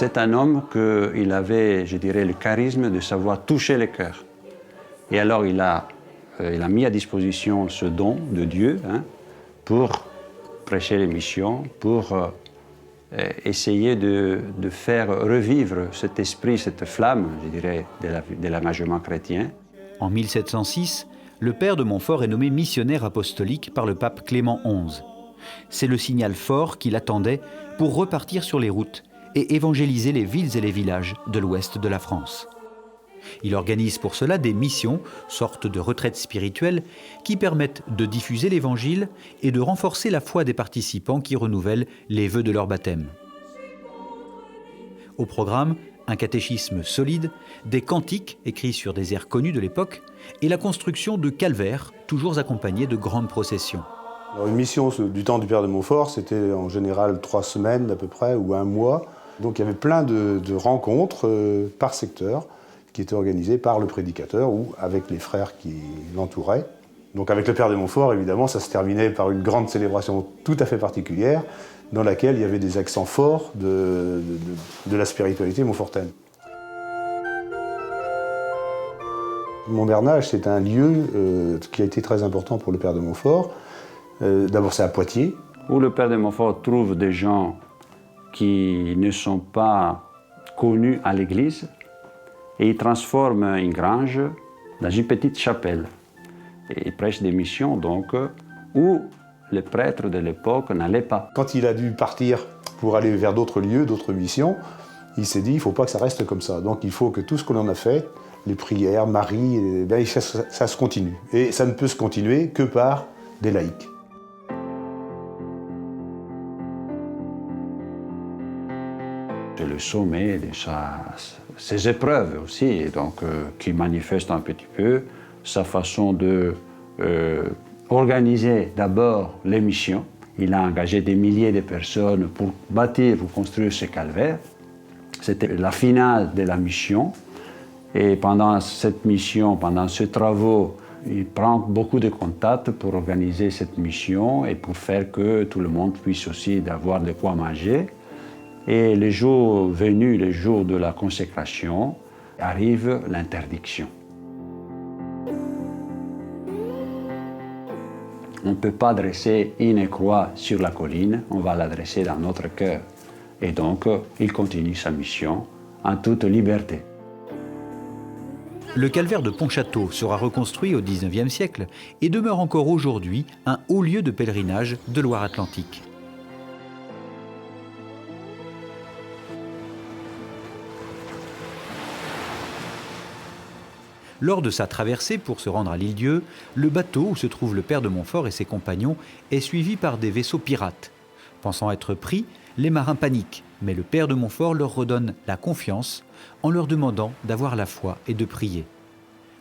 C'est un homme qui avait, je dirais, le charisme de savoir toucher les cœurs. Et alors il a mis à disposition ce don de Dieu pour prêcher les missions, pour essayer de faire revivre cet esprit, cette flamme, je dirais, de l'engagement chrétien. En 1706, le père de Montfort est nommé missionnaire apostolique par le pape Clément XI. C'est le signal fort qu'il attendait pour repartir sur les routes et évangéliser les villes et les villages de l'ouest de la France. Il organise pour cela des missions, sortes de retraites spirituelles, qui permettent de diffuser l'évangile et de renforcer la foi des participants qui renouvellent les vœux de leur baptême. Au programme, un catéchisme solide, des cantiques écrits sur des airs connus de l'époque et la construction de calvaires, toujours accompagnés de grandes processions. Alors une mission du temps du père de Montfort, c'était en général 3 semaines à peu près, ou 1 mois. Donc il y avait plein de rencontres par secteur qui étaient organisées par le prédicateur ou avec les frères qui l'entouraient. Donc avec le père de Montfort, évidemment, ça se terminait par une grande célébration tout à fait particulière, dans laquelle il y avait des accents forts de la spiritualité montfortaine. Montbernage, c'est un lieu qui a été très important pour le père de Montfort. D'abord, c'est à Poitiers. Où le père de Montfort trouve des gens qui ne sont pas connus à l'église et il transforme une grange dans une petite chapelle. Et il prêche des missions donc où les prêtres de l'époque n'allaient pas. Quand il a dû partir pour aller vers d'autres lieux, d'autres missions, il s'est dit il ne faut pas que ça reste comme ça. Donc il faut que tout ce qu'on en a fait, les prières, Marie, ça se continue. Et ça ne peut se continuer que par des laïcs. C'est le sommet de ses épreuves aussi, donc, qui manifestent un petit peu sa façon de organiser d'abord les missions. Il a engagé des milliers de personnes pour bâtir, pour construire ce calvaire. C'était la finale de la mission. Et pendant cette mission, pendant ces travaux, il prend beaucoup de contacts pour organiser cette mission et pour faire que tout le monde puisse aussi avoir de quoi manger. Et le jour venu, le jour de la consécration, arrive l'interdiction. On ne peut pas dresser une croix sur la colline, on va la dresser dans notre cœur. Et donc, il continue sa mission en toute liberté. Le calvaire de Pontchâteau sera reconstruit au XIXe siècle et demeure encore aujourd'hui un haut lieu de pèlerinage de Loire-Atlantique. Lors de sa traversée pour se rendre à l'île-Dieu, le bateau où se trouve le père de Montfort et ses compagnons est suivi par des vaisseaux pirates. Pensant être pris, les marins paniquent, mais le père de Montfort leur redonne la confiance en leur demandant d'avoir la foi et de prier.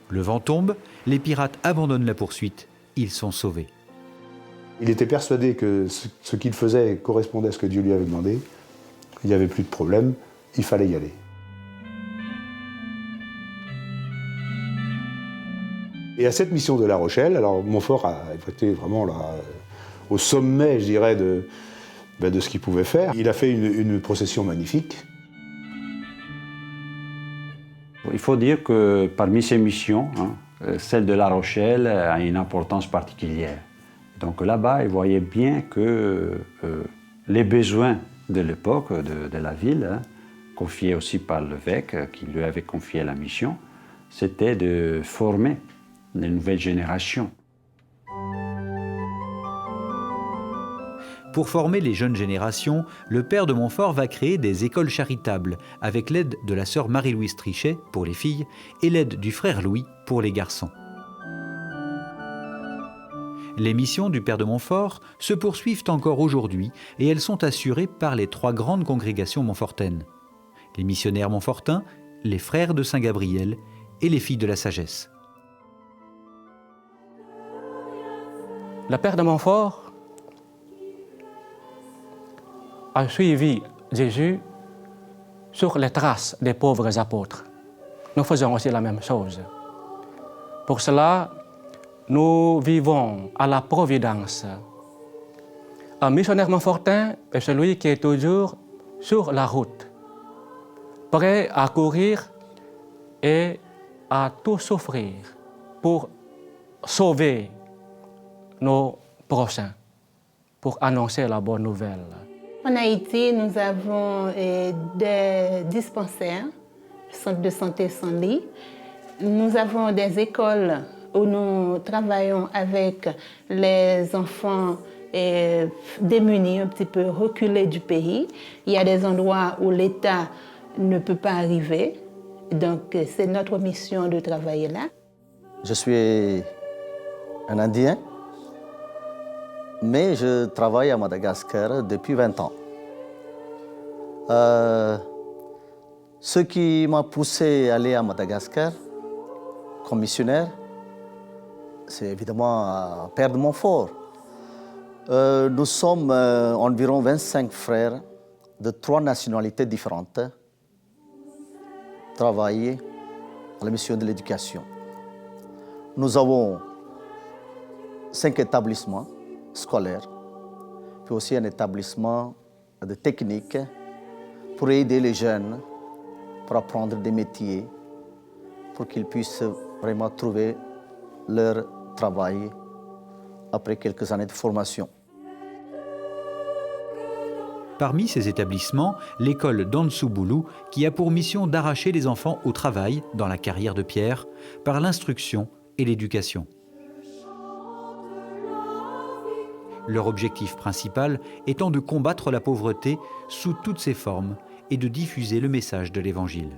Le vent tombe, les pirates abandonnent la poursuite, ils sont sauvés. Il était persuadé que ce qu'il faisait correspondait à ce que Dieu lui avait demandé. Il n'y avait plus de problème, il fallait y aller. Et à cette mission de La Rochelle, alors Montfort a été vraiment là, au sommet, je dirais, de ce qu'il pouvait faire. Il a fait une procession magnifique. Il faut dire que parmi ces missions, celle de La Rochelle a une importance particulière. Donc là-bas, il voyait bien que les besoins de l'époque, de la ville, confiés aussi par l'évêque qui lui avait confié la mission, c'était de former les nouvelles générations. Pour former les jeunes générations, le père de Montfort va créer des écoles charitables avec l'aide de la sœur Marie-Louise Trichet pour les filles et l'aide du frère Louis pour les garçons. Les missions du père de Montfort se poursuivent encore aujourd'hui et elles sont assurées par les 3 grandes congrégations montfortaines. Les missionnaires montfortins, les frères de Saint-Gabriel et les filles de la sagesse. Le père de Montfort a suivi Jésus sur les traces des pauvres apôtres. Nous faisons aussi la même chose. Pour cela, nous vivons à la providence. Un missionnaire montfortin est celui qui est toujours sur la route prêts à courir et à tout souffrir pour sauver nos prochains, pour annoncer la bonne nouvelle. En Haïti, nous avons des dispensaires, centres de santé sans lit. Nous avons des écoles où nous travaillons avec les enfants démunis, un petit peu reculés du pays. Il y a des endroits où l'État ne peut pas arriver. Donc, c'est notre mission de travailler là. Je suis un Indien, mais je travaille à Madagascar depuis 20 ans. Ce qui m'a poussé à aller à Madagascar comme missionnaire, c'est évidemment Père de Montfort. Nous sommes environ 25 frères de 3 nationalités différentes, travailler à la mission de l'éducation. Nous avons 5 établissements scolaires, puis aussi un établissement de technique pour aider les jeunes pour apprendre des métiers, pour qu'ils puissent vraiment trouver leur travail après quelques années de formation. Parmi ces établissements, l'école d'Antsouboulou, qui a pour mission d'arracher les enfants au travail dans la carrière de pierre par l'instruction et l'éducation. Leur objectif principal étant de combattre la pauvreté sous toutes ses formes et de diffuser le message de l'Évangile.